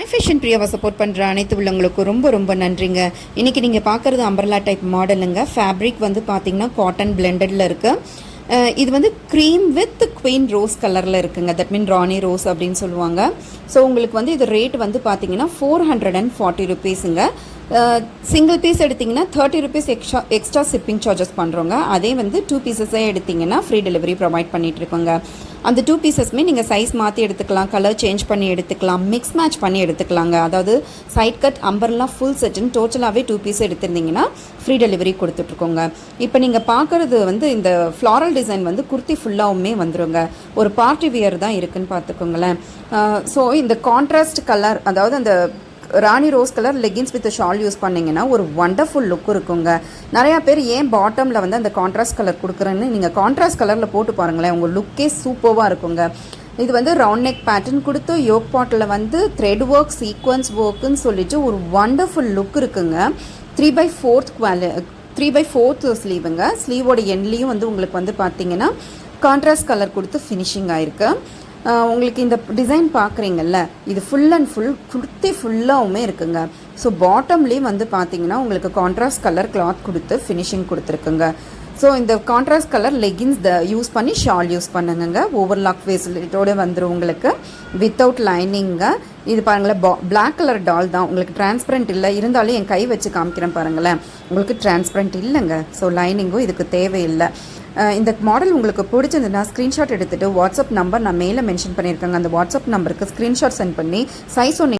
Fashion பிரியாவை support பண்ணுற அனைத்து உள்ளவங்களுக்கும் ரொம்ப நன்றிங்க. இன்றைக்கி நீங்கள் பார்க்குறது அம்பர்லா டைப் மாடலுங்க. ஃபேப்ரிக் வந்து பார்த்திங்கன்னா காட்டன் பிளெண்டடில் இருக்குது. இது வந்து க்ரீம் வித் குவீன் ரோஸ் கலரில் இருக்குங்க. தட் மீன் ராணி ரோஸ் அப்படின்னு சொல்லுவாங்க. ஸோ உங்களுக்கு வந்து இது ரேட் வந்து பார்த்தீங்கன்னா 440 ருபீஸுங்க. சிங்கிள் பீஸ் எடுத்திங்கன்னா 30 ருபீஸ் எக்ஸ்ட்ரா ஷிப்பிங் சார்ஜஸ் பண்ணுறோங்க. அதே வந்து 2 பீசஸே எடுத்திங்கன்னா ஃப்ரீ டெலிவரி ப்ரொவைட் பண்ணிகிட்ருக்கோங்க. அந்த 2 பீசஸ்மே நீங்கள் சைஸ் மாற்றி எடுத்துக்கலாம், கலர் சேஞ்ச் பண்ணி எடுத்துக்கலாம், மிக்ஸ் மேட்ச் பண்ணி எடுத்துக்கலாங்க. அதாவது சைட் கட் அம்பர்லா ஃபுல் செட்டுன்னு டோட்டலாகவே 2 பீஸ் எடுத்திருந்தீங்கன்னா ஃப்ரீ டெலிவரி கொடுத்துட்ருக்கோங்க. இப்போ நீங்கள் பார்க்குறது வந்து இந்த ஃப்ளாரல் டிசைன் வந்து குர்த்தி ஃபுல்லாகவுமே வந்துடுங்க. ஒரு பார்ட்டி வியர் தான் இருக்குதுன்னு பார்த்துக்கோங்களேன். ஸோ இந்த கான்ட்ராஸ்ட் கலர், அதாவது அந்த rani rose colour leggings with shawl use பண்ணிங்கன்னா ஒரு வண்டர்ஃபுல் லுக் இருக்குங்க. நிறையா பேர் ஏன் பாட்டமில் வந்து அந்த கான்ட்ராஸ்ட் கலர் கொடுக்குறேன்னு நீங்கள் கான்ட்ராஸ்ட் கலரில் போட்டு பாருங்களேன், உங்கள் லுக்கே சூப்பராக இருக்குங்க. இது வந்து ரவுண்ட் நெக் பேட்டர்ன் கொடுத்து யோக் பாட்டில் வந்து த்ரெட் ஒர்க் சீக்வன்ஸ் ஒர்க்குன்னு சொல்லிட்டு ஒரு வண்டர்ஃபுல் லுக் இருக்குங்க. 3/4 ஸ்லீவுங்க. ஸ்லீவோட எண்ட்லேயும் வந்து உங்களுக்கு வந்து பார்த்தீங்கன்னா கான்ட்ராஸ்ட் கலர் கொடுத்து ஃபினிஷிங் ஆயிருக்கு. உங்களுக்கு இந்த டிசைன் பார்க்குறீங்கல்ல, இது ஃபுல் அண்ட் ஃபுல் குர்த்தி ஃபுல்லாகவுமே இருக்குங்க. ஸோ பாட்டம்லேயும் வந்து பார்த்தீங்கன்னா உங்களுக்கு கான்ட்ராஸ்ட் கலர் கிளாத் கொடுத்து ஃபினிஷிங் கொடுத்துருக்குங்க. ஸோ இந்த கான்ட்ராஸ்ட் கலர் லெகின்ஸ் யூஸ் பண்ணி ஷால் யூஸ் பண்ணுங்க. ஓவர்லாக் ஃபெசிலிட்டியோடு வந்துடும் உங்களுக்கு, வித்தவுட் லைனிங்க. இது பாருங்களேன், பிளாக் கலர் டால் தான், உங்களுக்கு டிரான்ஸ்பரண்ட் இல்லை. இருந்தாலும் என் கை வச்சு காமிக்கிறேன் பாருங்களேன், உங்களுக்கு டிரான்ஸ்பரண்ட் இல்லைங்க. ஸோ லைனிங்கும் இதுக்கு தேவையில்லை. இந்த மாடல் உங்களுக்கு பிடிச்சிருந்ததுன்னா ஸ்க்ரீன்ஷாட் எடுத்துகிட்டு வாட்ஸ்அப் நம்பர் நான் மேலே மென்ஷன் பண்ணியிருக்கேங்க. அந்த வாட்ஸ்அப் நம்பருக்கு ஸ்க்ரீன்ஷாட் சென்ட் பண்ணி சைஸ்